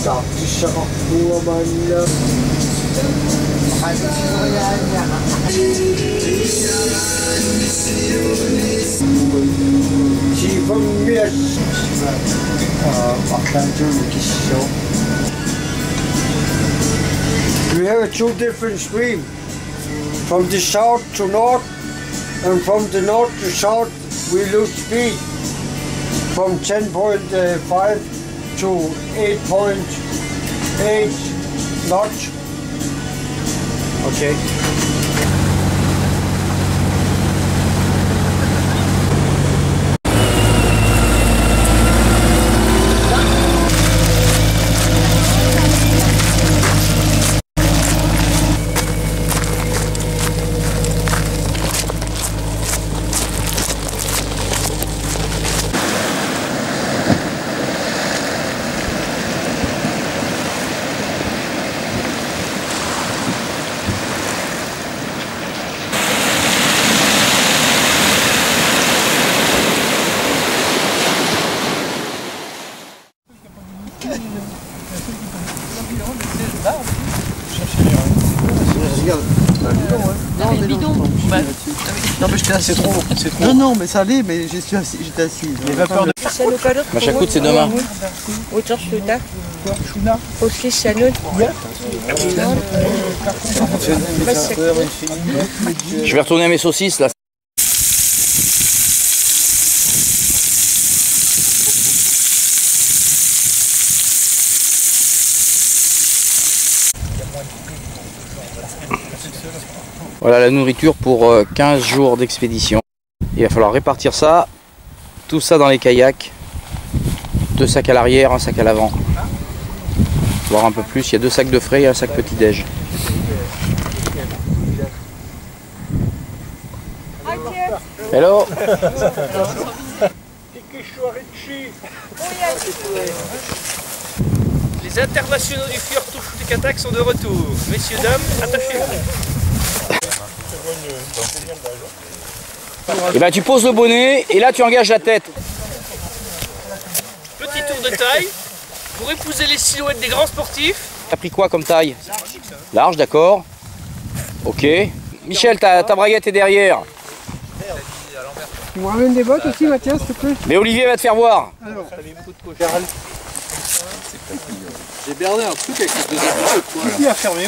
We have two different streams, from the south to north, and from the north to south we lose speed from 10.5 to 8.8 knots. Okay. Non mais j'étais assis trop. Non non mais ça allait mais j'étais assis. Les vapeurs de Machakout c'est demain. Je vais retourner à mes saucisses là. Voilà la nourriture pour 15 jours d'expédition. Il va falloir répartir ça, tout ça dans les kayaks. 2 sacs à l'arrière, un sac à l'avant. Voire un peu plus, il y a 2 sacs de frais et un sac petit-déj. Hello. Les internationaux du Fjordtouch du Katak sont de retour. Messieurs, dames, attachez-vous. Et ben tu poses le bonnet et là tu engages la tête. Petit tour de taille pour épouser les silhouettes des grands sportifs. T'as pris quoi comme taille? Large, d'accord. Ok. Michel, ta braguette est derrière. Tu me ramènes des bottes aussi, Mathias, s'il te plaît? Mais Olivier va te faire voir. Alors, j'ai berdé un truc avec les 2 épisodes. Qui a fermé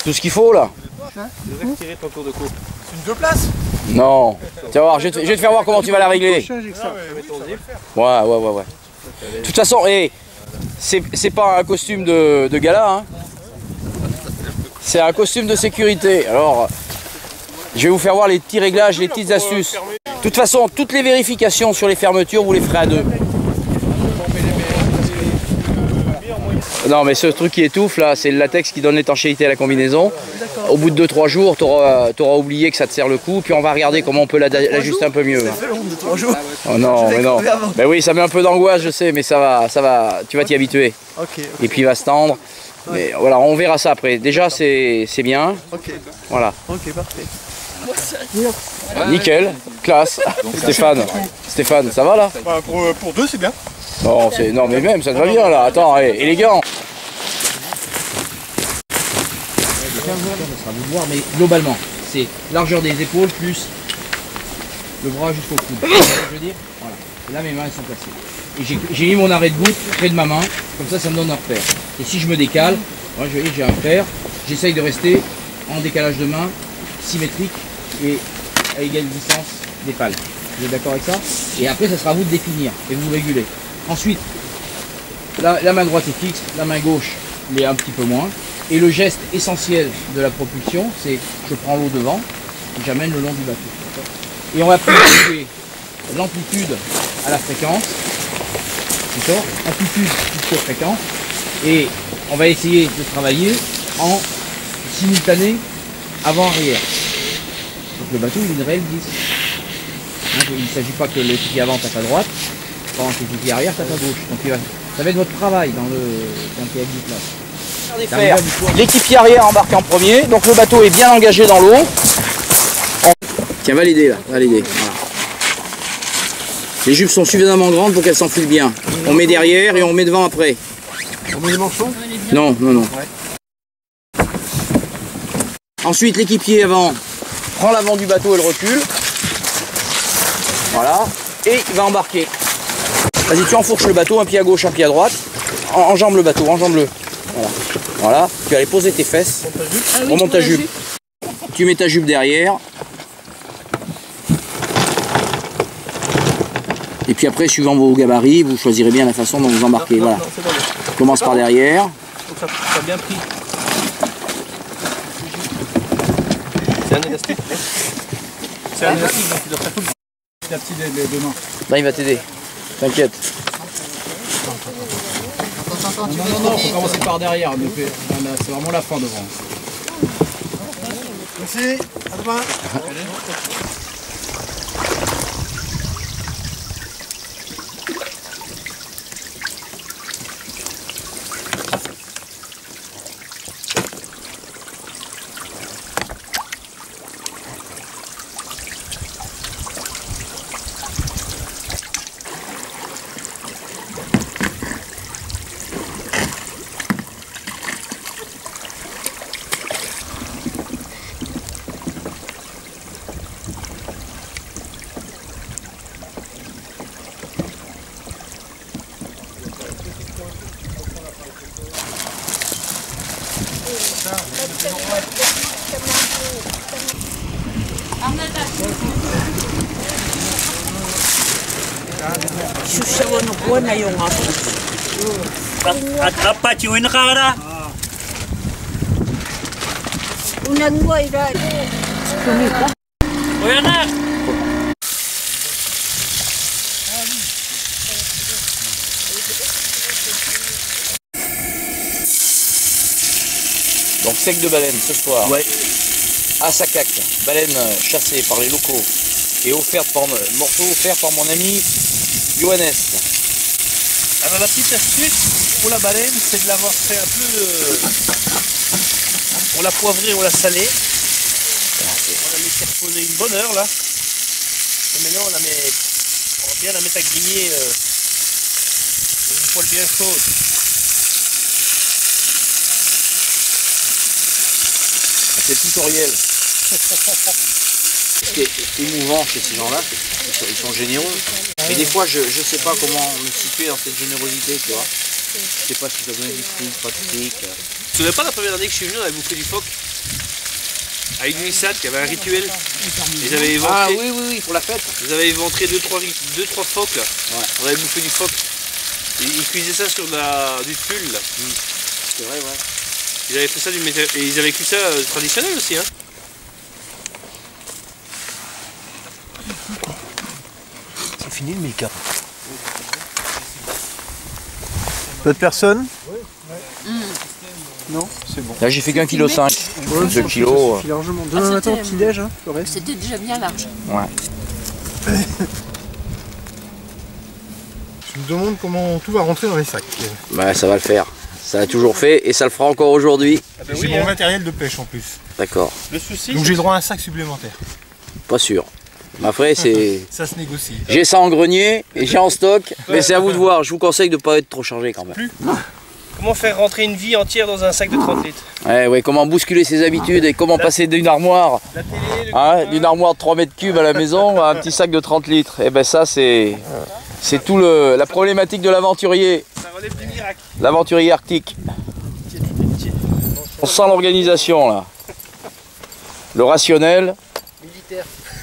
Tout ce qu'il faut là. Je vais retirer ton tour de coupe. C'est une 2 places? Non. Tu vas voir, je vais te faire voir comment tu vas la régler. Ouais. De toute façon, c'est pas un costume de gala, hein. C'est un costume de sécurité. Alors, je vais vous faire voir les petits réglages, les petites astuces. De toute façon, toutes les vérifications sur les fermetures, vous les ferez à 2. Non mais ce truc qui étouffe là, c'est le latex qui donne l'étanchéité à la combinaison. Au bout de 2-3 jours, tu auras oublié que ça te serre le coup, puis on va regarder comment on peut l'ajuster un peu mieux. Ça fait long de 3 jours. Oh non, mais non. Ben oui, ça met un peu d'angoisse, je sais, mais ça va, tu vas t'y habituer. Okay. Et puis il va se tendre. Mais voilà, on verra ça après. Déjà c'est bien. Ok. Voilà. Ok, parfait. Nickel, classe. Stéphane, ça va là? Bah, pour 2 c'est bien. Non mais même ça te va bien là, attends, élégant. Ça vous voir, mais globalement, c'est largeur des épaules plus le bras jusqu'au coude. Je veux dire, voilà. Et là mes mains elles sont placées. Et j'ai mis mon arrêt de goutte près de ma main, comme ça me donne un repère. Et si je me décale, moi j'ai un repère, j'essaye de rester en décalage de main, symétrique et à égale distance des palmes. Vous êtes d'accord avec ça? Et après ça sera à vous de définir et vous régulez. Ensuite, la main droite est fixe, la main gauche l'est un petit peu moins. Et le geste essentiel de la propulsion, c'est je prends l'eau devant et j'amène le long du bateau. Et on va privilégier l'amplitude à la fréquence. D'accord? Amplitude plus fréquence. Et on va essayer de travailler en simultané avant-arrière. Donc le bateau il a une réelle glisse. Hein, il ne s'agit pas que l'équipier avant tape à droite, pendant que l'équipier arrière tape à gauche. Donc ça va être votre travail dans le kayak du place. L'équipier arrière embarque en premier, donc le bateau est bien engagé dans l'eau. Tiens, validez là, validez. Voilà. Les jupes sont suffisamment grandes pour qu'elles s'enfilent bien. On met derrière et on met devant après. On met les manchons? Non, non, non. Ouais. Ensuite, l'équipier avant prend l'avant du bateau et le recule. Voilà. Et il va embarquer. Vas-y, tu enfourches le bateau, un pied à gauche, un pied à droite. Enjambe le bateau, enjambe-le. Voilà. Voilà. Tu vas aller poser tes fesses. Remonte ta jupe. Tu mets ta jupe derrière. Et puis après, suivant vos gabarits, vous choisirez bien la façon dont vous embarquez. Non, voilà. non, c'est bon. Commence par derrière. Donc ça a bien pris. C'est un élastique. C'est un élastique, donc il doit faire tout le La petite des mains. Là, il va t'aider. T'inquiète. Non, faut commencer par derrière. C'est vraiment la fin devant. Merci, à demain. Apa ciuin kara? Unang boy dah. Oh anak. Donc sec de baleine ce soir. Ouais. À Sakak, baleine chassée par les locaux et offerte par morceau offert par mon ami Johannes. Alors la petite astuce pour la baleine, c'est de l'avoir fait un peu... On l'a poivrée, on l'a salée. On l'a laissé reposer une bonne heure là. Et maintenant on va bien la mettre à griller dans une poêle bien chaude. C'est le tutoriel. Ce qui est émouvant chez ces gens-là, ils sont généreux. Mais des fois, je ne sais pas comment me situer dans cette générosité, tu vois. Je sais pas si ça donne du fric, pas de fric. Tu te souviens pas la première année que je suis venu, on avait bouffé du phoque avec une Nissat qui avait un rituel. Ils avaient éventré, Ah oui, pour la fête. ils avaient éventré 2-3 phoques là. Ouais. On avait bouffé du phoque. Ils cuisaient ça sur du tulle là. C'est vrai, ouais. Ils avaient fait ça et ils avaient cuit ça traditionnel aussi hein. C'est fini le Milka. D'autres personnes? Non, c'est bon. Là, j'ai fait qu'un kilo 5. 2 kilos. Largement. Demain matin, petit déj, hein, le reste. C'était déjà bien large. Ouais. Je me demande comment tout va rentrer dans les sacs. Bah, ça va le faire. Ça a toujours fait et ça le fera encore aujourd'hui. Ah ben J'ai oui, mon hein. matériel de pêche en plus. D'accord. Le souci, Donc j'ai droit à un sac supplémentaire. Pas sûr. Mais après, c'est. Ça se négocie. J'ai ça en grenier et j'ai en stock. Mais c'est à vous de voir. Je vous conseille de ne pas être trop chargé quand même. comment faire rentrer une vie entière dans un sac de 30 litres? Ouais, comment bousculer ses habitudes et comment passer d'une armoire, La télé, le hein, d'une armoire de 3 mètres cubes à la maison à un petit sac de 30 litres. Et ben ça, c'est tout la problématique de l'aventurier. ça relève du miracle. L'aventurier arctique. On sent l'organisation là. Le rationnel.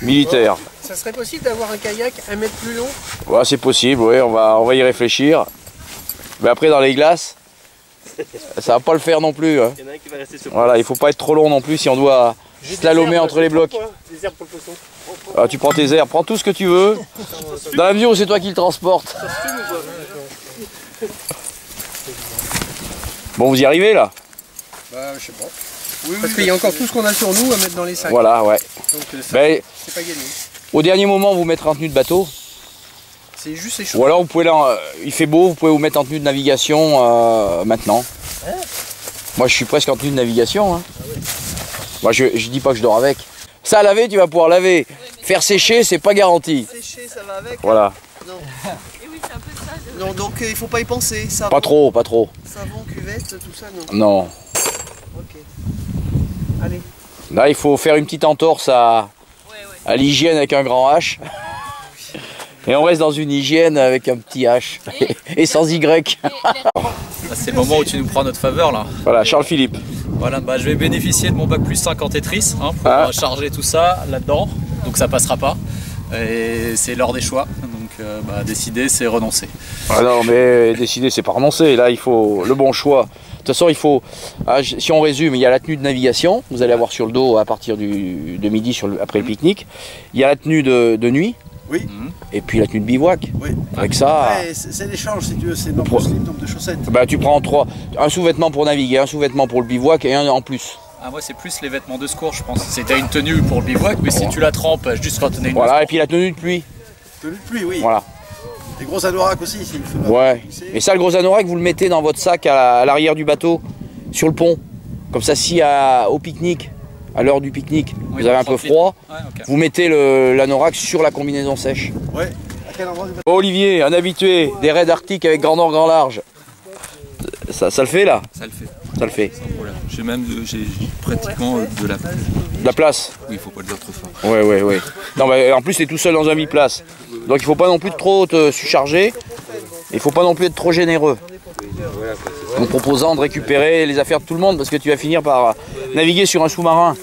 Militaire. Ça serait possible d'avoir un kayak 1 mètre plus long? Ouais, c'est possible, ouais, on va y réfléchir. Mais après dans les glaces, ça va pas le faire non plus. Hein. Il y en a un qui va rester sur Voilà, il faut pas être trop long non plus si on doit slalomer entre les blocs. Des herbes pour le poisson. Ah, tu prends tes airs, prends tout ce que tu veux. Dans la mesure où c'est toi qui le transporte. Bon, vous y arrivez là? Bah, je sais pas. Oui, parce qu'il y a encore tout ce qu'on a sur nous à mettre dans les sacs. Voilà, ouais. Donc ça, Ben, c'est pas gagné. au dernier moment, vous mettre en tenue de bateau. C'est juste les choses. Ou alors, vous pouvez il fait beau, vous pouvez vous mettre en tenue de navigation maintenant. Moi, je suis presque en tenue de navigation. Hein. Moi, je dis pas que je dors avec. Ça à laver, tu vas pouvoir laver. Faire sécher, c'est pas garanti. Sécher, ça va avec. Voilà. Non. Et oui, c'est un peu ça. Non, donc il faut pas y penser. Savon, Pas trop, pas trop. savon, cuvette, tout ça, non. Non. Ok. Allez. Là, il faut faire une petite entorse à l'hygiène avec un grand H. Et on reste dans une hygiène avec un petit H. Et sans Y. C'est le moment où tu nous prends notre faveur là. Voilà, Charles Philippe. Voilà, bah, je vais bénéficier de mon bac plus 5 en Tetris pour charger tout ça là-dedans. Donc ça passera pas. Et c'est l'heure des choix. Donc décider, c'est renoncer. Ah non, mais décider, c'est pas renoncer. Là, il faut le bon choix. De toute façon, il faut. Si on résume, il y a la tenue de navigation. Vous allez avoir sur le dos à partir de midi après le pique-nique. Il y a la tenue de nuit. Oui. Et puis la tenue de bivouac. Oui. Avec ça. Ouais, c'est l'échange si tu veux, c'est nombre de slips, nombre de chaussettes. Bah, tu prends 3. Un sous-vêtement pour naviguer, un sous-vêtement pour le bivouac et un en plus. Ah, moi, c'est plus les vêtements de secours, je pense. C'était une tenue pour le bivouac, mais si tu la trempes juste quand on est une. Voilà, et puis la tenue de pluie. Tenue de pluie, oui. Voilà. Les gros anoraks aussi, s'il fait. Ouais. Et ça, le gros anorak, vous le mettez dans votre sac à l'arrière du bateau, sur le pont. Comme ça, si au pique-nique, à l'heure du pique-nique, vous avez un peu froid, vous mettez l'anorak sur la combinaison sèche. Ouais. À quel endroit du bateau ? Olivier, un habitué des raids arctiques avec grand nord, grand large. Ça le fait là ? Ça le fait. Ça le fait. Sans problème. J'ai pratiquement de la place. De la place ? Oui, il faut pas le dire trop fort. Ouais. Non, mais en plus, t'es tout seul dans un biplace. Donc il faut pas non plus trop te surcharger. Il faut pas non plus être trop généreux. En proposant de récupérer les affaires de tout le monde parce que tu vas finir par naviguer sur un sous-marin.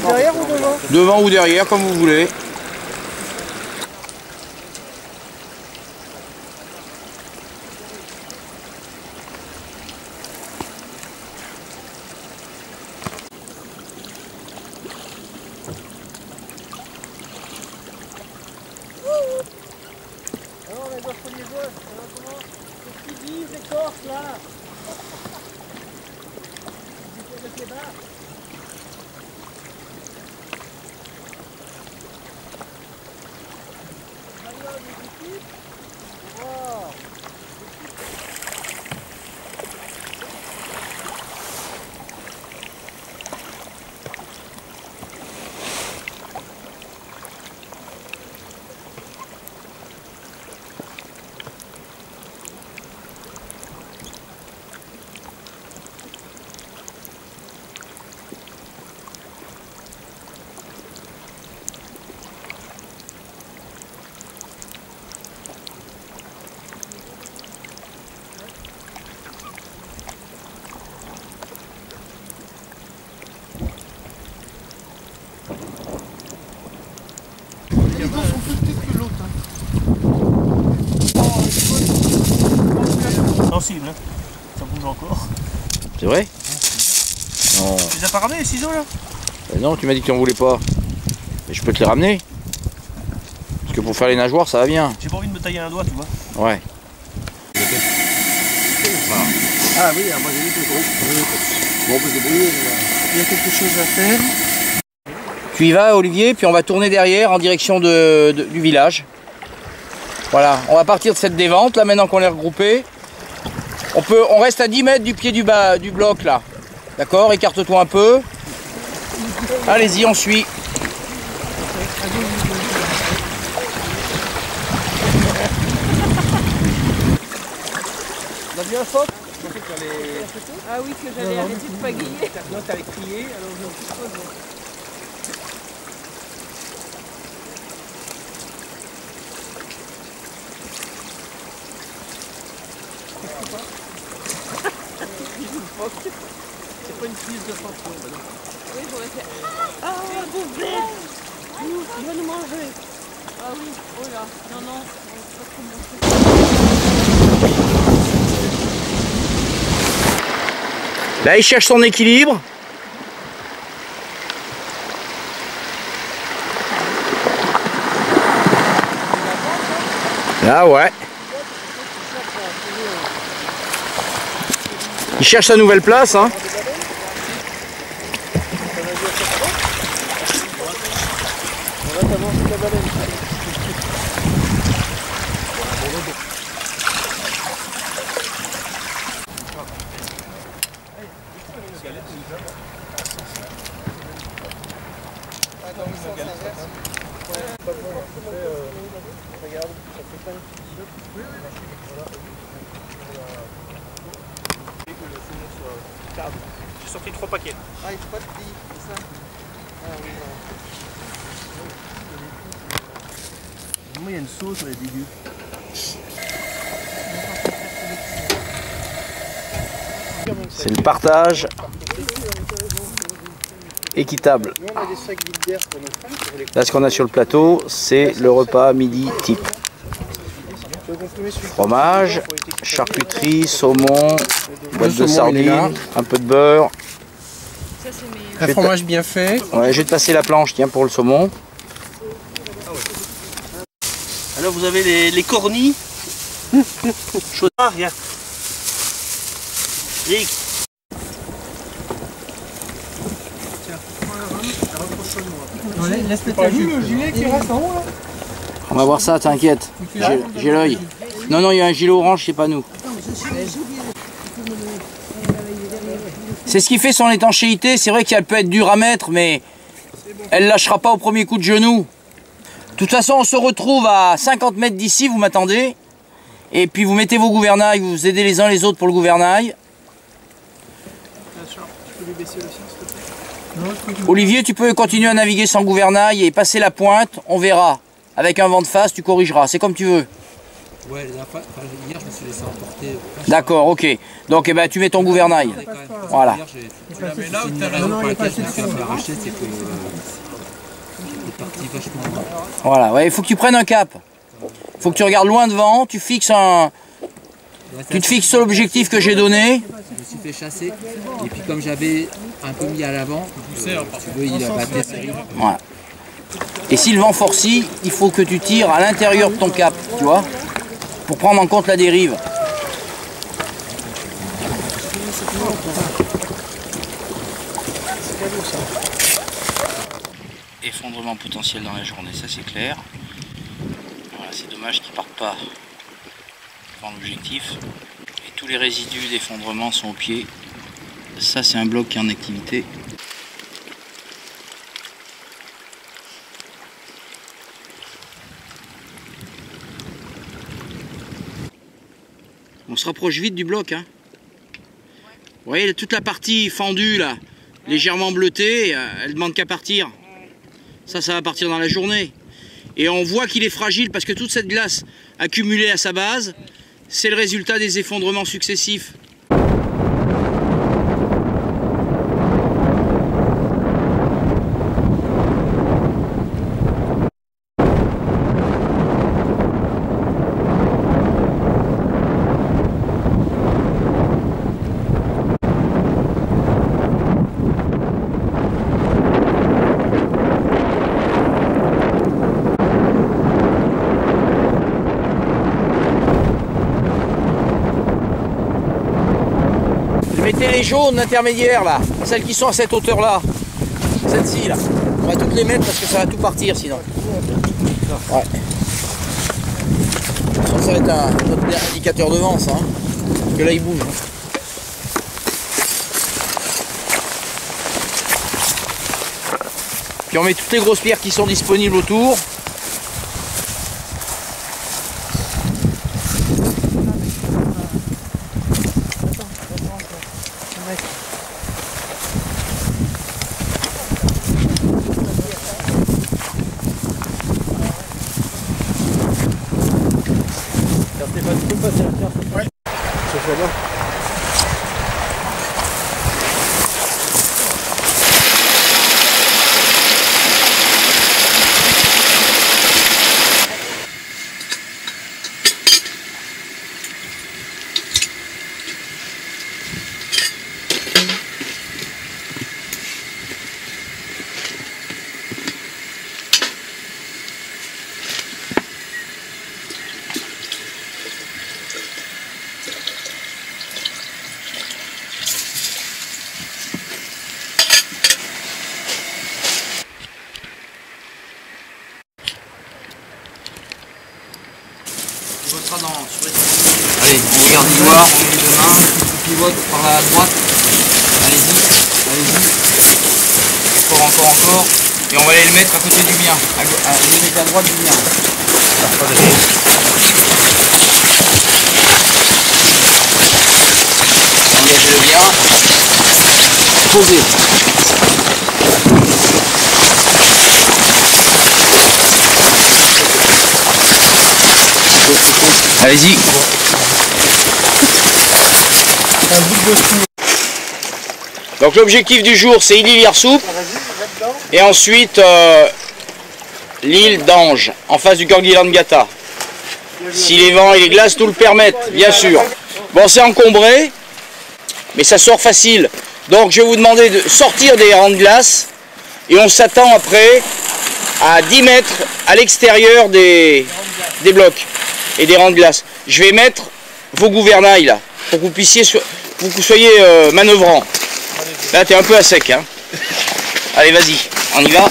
Derrière ou devant ? Devant ou derrière, comme vous voulez. Alors les gosses les gosses, comment ? Qu'est-ce qu'ils disent les Corses là ? Ils disent le kebab. Les gosses sont plus petits que l'autre. Sensible, hein. Ça bouge encore. C'est vrai? Non. Tu les as pas ramenés les ciseaux là? Non, tu m'as dit que tu en voulais pas. Mais je peux te les ramener. Parce que pour faire les nageoires, ça va bien. J'ai pas envie de me tailler un doigt, tu vois. Ouais. Ah oui, moi j'ai dit que bon, on peut se débrouiller. Il y a quelque chose à faire. Tu y vas, Olivier, puis on va tourner derrière en direction du village. Voilà, on va partir de cette dévente là maintenant qu'on est regroupé. On reste à 10 mètres du pied du bloc là. D'accord, écarte-toi un peu. Allez-y, on suit. On a vu un phoque. Ah oui, que j'allais arrêter de pagayer. Non, t'avais crié, alors je me suis posé. C'est pas une prise de fantôme. Oui, j'aurais fait. Ah, bébé! Il va nous manger. Ah oui, oh là, non, non, on va pas trop monter. Là, il cherche son équilibre. Là, ouais. Il cherche sa nouvelle place, hein. J'ai sorti 3 paquets. Ah, il faut pas de billes, c'est ça. Ah oui, non. Moi, il y a une sauce sur les dégueux. C'est le partage équitable. Là, ce qu'on a sur le plateau, c'est le repas midi type. Fromage, charcuterie, saumon, boîte de sardines, un peu de beurre. Un fromage bien fait. Ouais, je vais te passer la planche, tiens, pour le saumon. Alors vous avez les cornis. Chaud. Ah, regarde. Rick. T'as vu le gilet qui reste en haut là? On va voir ça, t'inquiète. J'ai l'œil. Non, non, il y a un gilet orange, c'est pas nous. C'est ce qui fait son étanchéité. C'est vrai qu'elle peut être dure à mettre, mais elle lâchera pas au premier coup de genou. De toute façon, on se retrouve à 50 mètres d'ici, vous m'attendez. Et puis vous mettez vos gouvernails, vous vous aidez les uns les autres pour le gouvernail. Olivier, tu peux continuer à naviguer sans gouvernail et passer la pointe, on verra. Avec un vent de face, tu corrigeras, c'est comme tu veux. Ouais, la dernière fois, hier, je me suis laissé emporter. D'accord, ok. Donc eh ben, tu mets ton gouvernail. Voilà. Voilà, ouais, il faut que tu prennes un cap. Il faut que tu regardes loin devant, tu fixes un... Tu te fixes sur l'objectif que j'ai donné. Je me suis fait chasser, et puis comme j'avais un peu mis à l'avant, tu veux, il a battu série. Voilà. Et si le vent forcit, il faut que tu tires à l'intérieur de ton cap, tu vois, pour prendre en compte la dérive. Effondrement potentiel dans la journée, ça c'est clair. Voilà, c'est dommage qu'ils ne partent pas dans l'objectif. Et tous les résidus d'effondrement sont au pied. Ça c'est un bloc qui est en activité. On se rapproche vite du bloc, hein. Vous voyez toute la partie fendue là, légèrement bleutée, elle demande qu'à partir. Ça va partir dans la journée. Et on voit qu'il est fragile parce que toute cette glace accumulée à sa base, c'est le résultat des effondrements successifs. Mettez les jaunes intermédiaires là, celles qui sont à cette hauteur là, celles-ci là. On va toutes les mettre parce que ça va tout partir sinon. Ouais. Ça va être un autre indicateur de vent ça, hein. Parce que là il bouge. Hein. Puis on met toutes les grosses pierres qui sont disponibles autour. Allez, on regarde l'ivoire, on met les deux mains, on pivote par la droite. Allez-y, allez-y. Encore. Et on va aller le mettre à côté du mien. Le mettre à droite du mien. Engagez-le bien. Posez. Allez-y. Donc l'objectif du jour, c'est Ily-Viersoup et ensuite l'île d'Ange, en face du Gorguiland-Gata. Si les vents et les glaces nous le permettent, bien sûr. Bon, c'est encombré, mais ça sort facile. Donc je vais vous demander de sortir des rangs de glace et on s'attend après à 10 mètres à l'extérieur des blocs et des rangs de glace. Je vais mettre vos gouvernails là, pour que vous puissiez, pour que vous soyez manœuvrants. Là, t'es un peu à sec, hein. Allez, vas-y, on y va.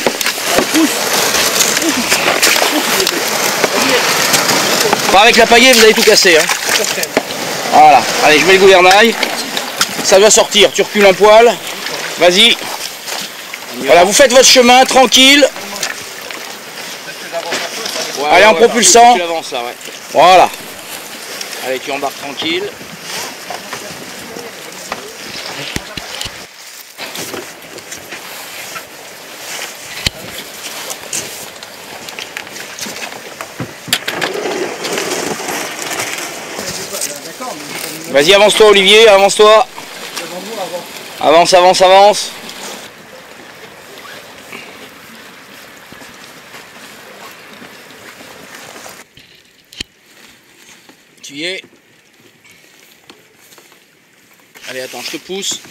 Pas avec la pagaie, vous allez tout casser, hein. Voilà, allez, je mets le gouvernail. Ça doit sortir, tu recules un poil. Vas-y. Voilà, vous faites votre chemin, tranquille. Allez, en propulsant. Voilà. Allez, tu embarques tranquille. Vas-y, avance-toi Olivier, avance-toi. Avance, avance, avance. Tu y es. Allez, attends, je te pousse.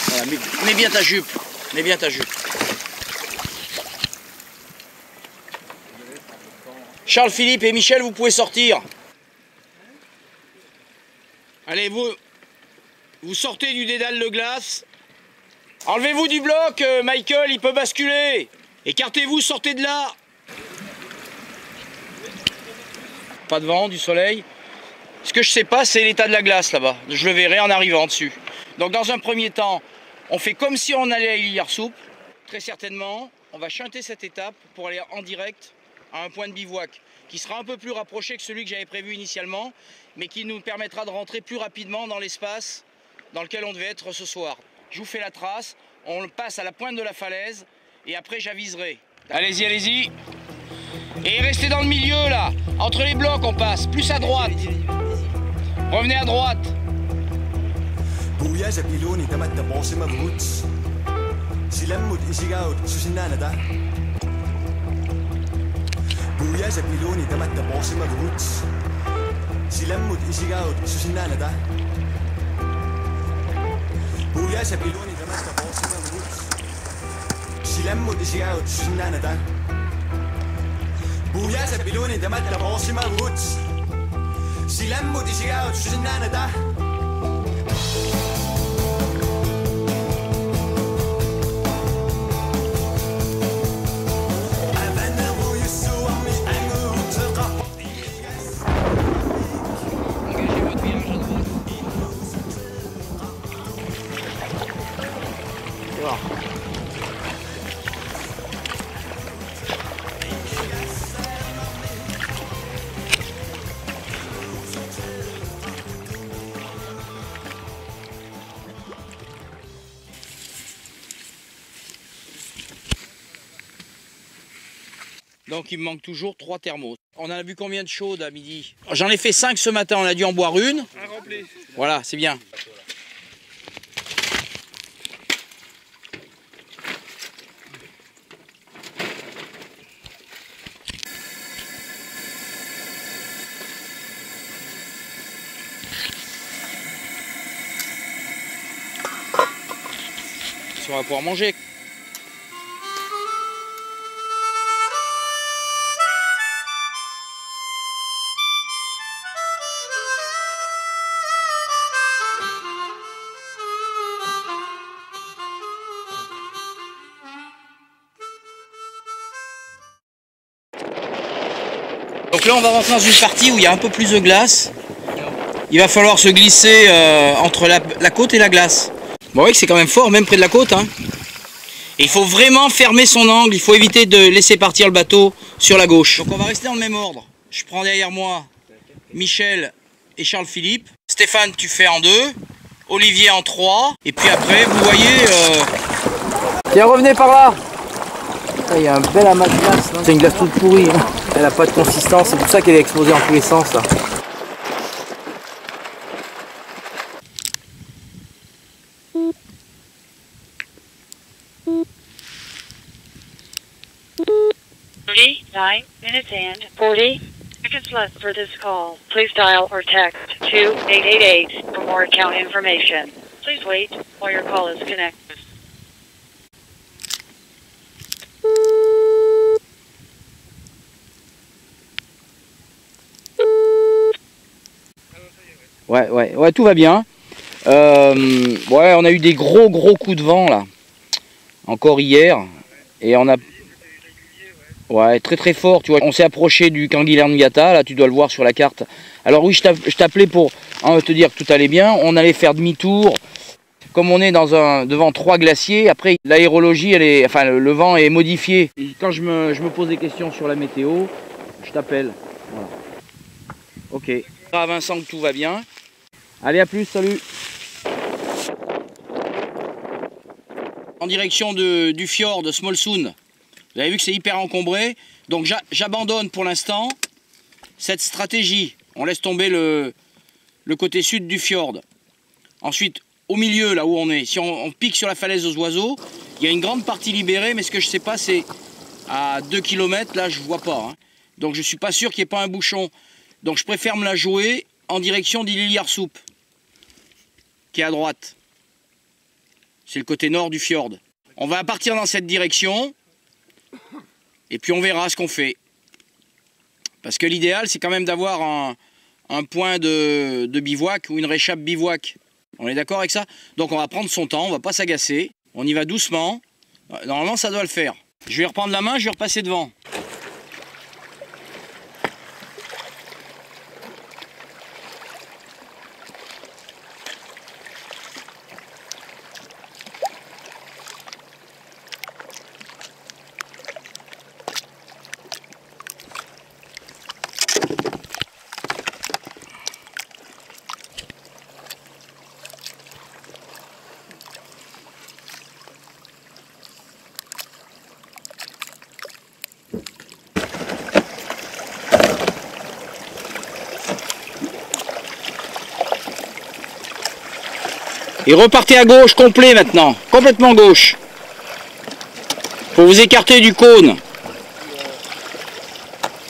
Voilà, mets bien ta jupe. Mets bien ta jupe. Charles, Philippe et Michel, vous pouvez sortir. Allez, vous sortez du dédale de glace. Enlevez-vous du bloc, Michael, il peut basculer. Écartez-vous, sortez de là. Pas de vent, du soleil. Ce que je sais pas, c'est l'état de la glace là-bas. Je le verrai en arrivant dessus. Donc dans un premier temps, on fait comme si on allait à Ily-Viersoup. Très certainement, on va chanter cette étape pour aller en direct à un point de bivouac qui sera un peu plus rapproché que celui que j'avais prévu initialement, mais qui nous permettra de rentrer plus rapidement dans l'espace dans lequel on devait être ce soir. Je vous fais la trace, on passe à la pointe de la falaise et après j'aviserai. Allez-y, allez-y. Et restez dans le milieu là, entre les blocs on passe, plus à droite. Revenez à droite. Buuyaasa pilooni tamatta boosima vuuts. Silammut isigaut susinnaanada. Buuyaasa pilooni tamatta boosima vuuts. Silammut isigaut susinnaanada. Buuyaasa pilooni tamatta boosima vuuts. Silammut isigaut susinnaanada. Donc il me manque toujours 3 thermos. On en a vu combien de chaudes à midi? J'en ai fait 5 ce matin, on a dû en boire une. Voilà, c'est bien. On va pouvoir manger. Donc là on va rentrer dans une partie où il y a un peu plus de glace. Il va falloir se glisser entre la côte et la glace. Bon oui, c'est quand même fort, même près de la côte. Hein. Et il faut vraiment fermer son angle, il faut éviter de laisser partir le bateau sur la gauche. Donc on va rester dans le même ordre. Je prends derrière moi Michel et Charles-Philippe. Stéphane, tu fais en 2. Olivier en 3. Et puis après, vous voyez... Tiens, revenez par là. Il y a un bel amas de glace. C'est une glace toute pourrie. Hein. Elle n'a pas de consistance, c'est pour ça qu'elle est explosée en tous les sens. Là. Nine minutes and 40 seconds left for this call. Please dial or text 2888 for more account information. Please wait while your call is connected. Ouais, tout va bien. Ouais, on a eu des gros coups de vent là, encore hier, et on a... Ouais, très fort, tu vois. On s'est approché du Canguilhem-Ngata, là tu dois le voir sur la carte. Alors oui, je t'appelais pour te dire que tout allait bien. On allait faire demi-tour. Comme on est devant 3 glaciers, après l'aérologie, le vent est modifié. Et quand je me pose des questions sur la météo, je t'appelle. Voilà. Ok. À Vincent que tout va bien. Allez, à plus, salut. En direction du fjord de Smålsund. Vous avez vu que c'est hyper encombré, donc j'abandonne pour l'instant cette stratégie. On laisse tomber le côté sud du fjord. Ensuite, au milieu, là où on est, si on pique sur la falaise aux oiseaux, il y a une grande partie libérée, mais ce que je ne sais pas, c'est à 2 km, là je ne vois pas. Hein. Donc je ne suis pas sûr qu'il n'y ait pas un bouchon. Donc je préfère me la jouer en direction d'Ililiarsoup, qui est à droite. C'est le côté nord du fjord. On va partir dans cette direction. Et puis on verra ce qu'on fait. Parce que l'idéal, c'est quand même d'avoir un point de bivouac ou une réchappe bivouac. On est d'accord avec ça? Donc on va prendre son temps, on va pas s'agacer. On y va doucement. Normalement, ça doit le faire. Je vais reprendre la main, je vais repasser devant. Et repartez à gauche complet maintenant, complètement gauche. Faut vous écarter du cône.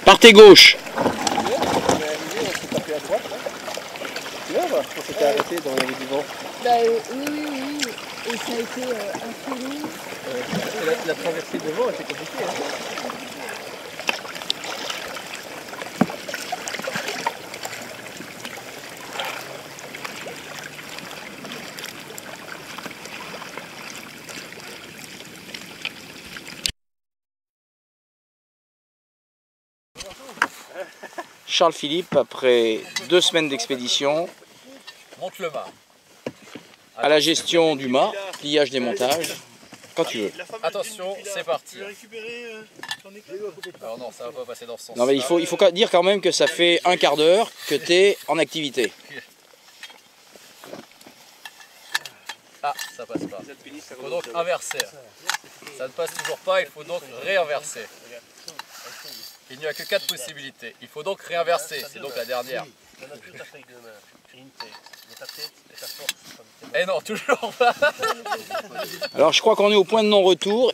Partez gauche. On s'était arrêté dans le du vent. Bah oui. Et ça a été un peu long. La traversée de vent était compliquée. Hein. Charles-Philippe, après 2 semaines d'expédition, monte le mât. À la gestion du mât, pliage, démontage, quand tu veux. Attention, c'est parti. Alors non, ça va pas passer dans ce sens. Non mais il faut dire quand même que ça fait un quart d'heure que tu es en activité. Ah, ça passe pas. Il faut donc inverser. Ça ne passe toujours pas, il faut donc réinverser. Il n'y a que 4 possibilités. Il faut donc réinverser. C'est donc la dernière. Donne-toi ta feuille de main. Une tête. Mais ta tête et ta force. Eh non, toujours pas. Alors je crois qu'on est au point de non-retour.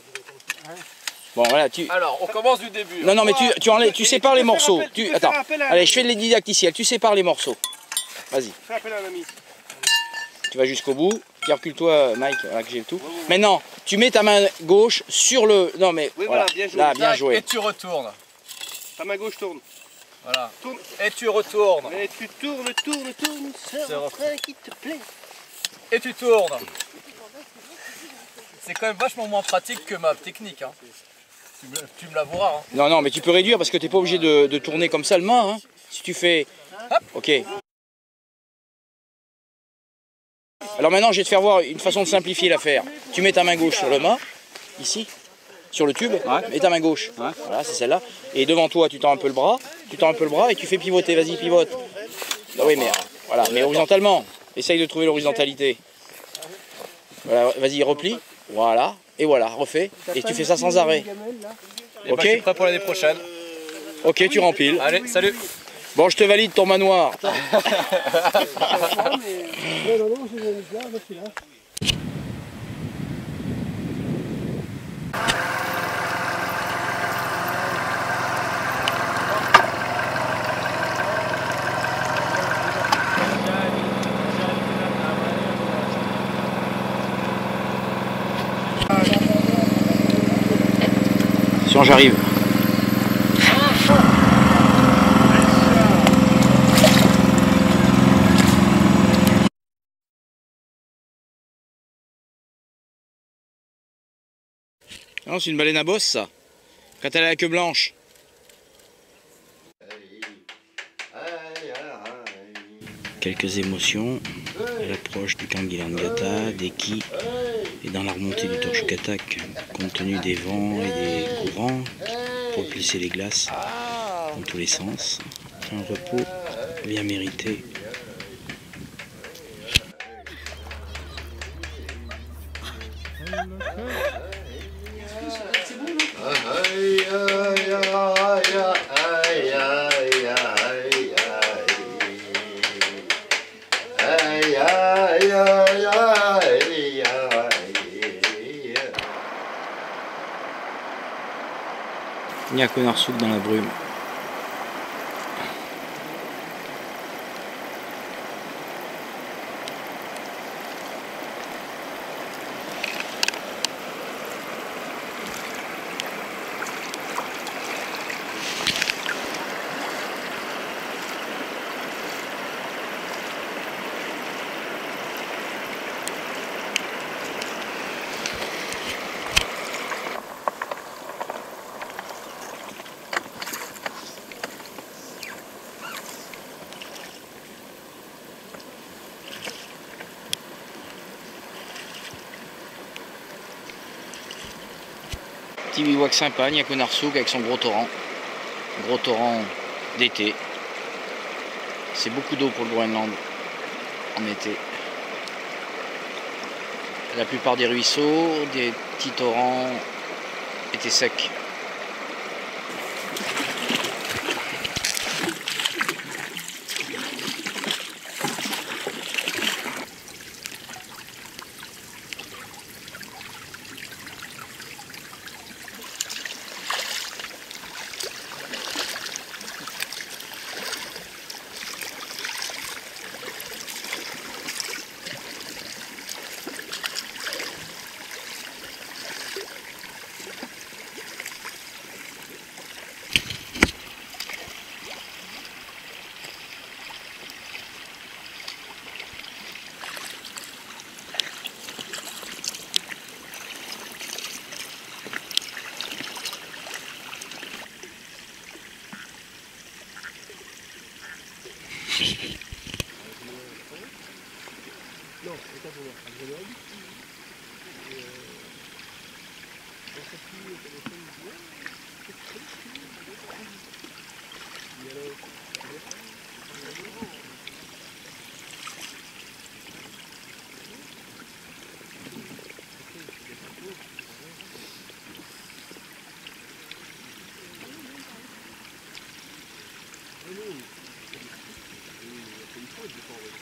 Bon voilà, Alors, on commence du début. Non, non, mais tu sépares les morceaux. Attends, allez, je fais les didacticiels. Tu sépares les morceaux. Vas-y. Fais appel à un ami. Tu vas jusqu'au bout. Puis recule-toi, Mike, là que j'ai tout. Maintenant, tu mets ta main gauche sur le... Non, mais Oui, voilà, bien joué. là, bien joué. Et tu retournes. Ta main gauche tourne. Voilà. Tourne. Et tu retournes. Et tu tournes, c'est un refrain qui te plaît. Et tu tournes. C'est quand même vachement moins pratique que ma technique. Hein. Tu me l'avoueras. Hein. Non, non, mais tu peux réduire parce que tu n'es pas obligé de tourner comme ça le mât. Hein. Si tu fais... Hop. Ok. Alors maintenant, je vais te faire voir une façon de simplifier l'affaire. Tu mets ta main gauche sur le mât, ici, sur le tube, et ta main gauche. Voilà, c'est celle-là. Et devant toi, tu tends un peu le bras, et tu fais pivoter. Vas-y, pivote. Ah oui, mais voilà, mais horizontalement. Essaye de trouver l'horizontalité. Voilà, vas-y, replie. Voilà, et voilà, refais. Et tu fais ça sans arrêt. Ok. Je suis prêt pour l'année prochaine. Ok, tu rempiles. Allez, salut. Bon, je te valide ton manoir. Attention, j'arrive. Non, c'est une baleine à bosse, ça. Quand elle a la queue blanche. Quelques émotions à l'approche du Kangilangata, des quais et dans la remontée du Torchukatak, compte tenu des vents et des courants qui propulsaient les glaces dans tous les sens. Un repos bien mérité. Il y a Konarsouk dans la brume. Petit bivouac sympa, Niakonarsouk avec son gros torrent d'été. C'est beaucoup d'eau pour le Groenland en été. La plupart des ruisseaux, des petits torrents étaient secs.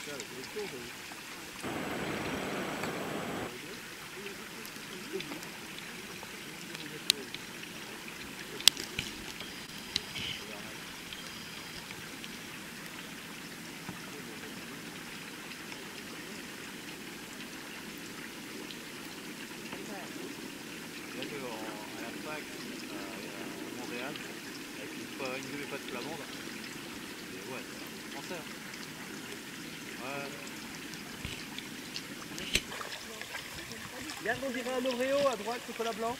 Une de mes pattes flamandes. Et ouais, c'est français. Ouais. Regarde, on dirait un Oreo à droite, chocolat blanc.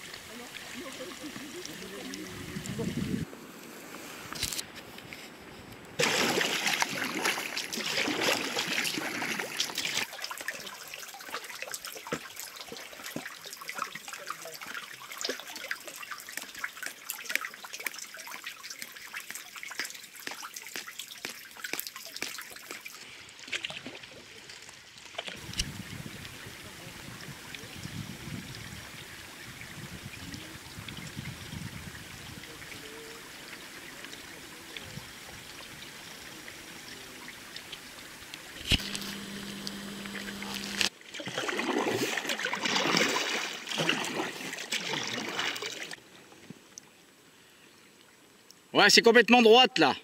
Ouais, c'est complètement droite là.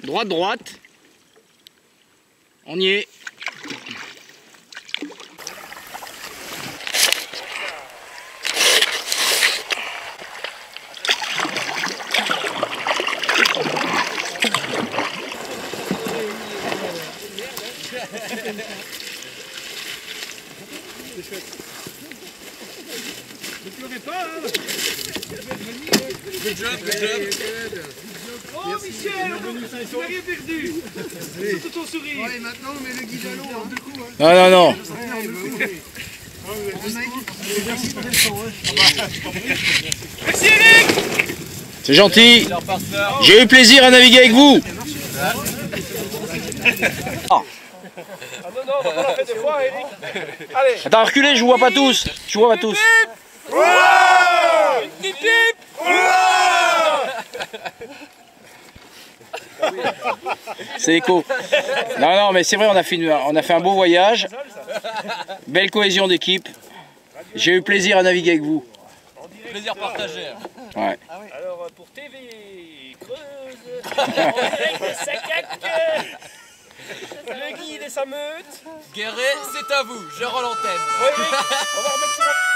Droite, droite. On y est. Ne pleurez pas, hein. Good job, good job. Oh Michel, on n'a rien perdu. Surtout ton sourire. Ouais, maintenant on met le guide à l'eau, hein, du coup. Hein. Non, non, non. Merci Eric. C'est gentil. J'ai eu plaisir à naviguer avec vous. Ah non, non, on l'a fait des fois, Eric. Allez. Attends, reculez, je vous vois pas tous. Je vous vois pas tous. Hip hip. C'est écho. Non, non, mais c'est vrai, on a fait un beau voyage. Belle cohésion d'équipe. J'ai eu plaisir à naviguer avec vous. Plaisir partagé. Ouais. Alors pour TV Creuse, en direct de Sacac, le guide et sa meute. Guéret, c'est à vous, je rends l'antenne. Oui, on va remettre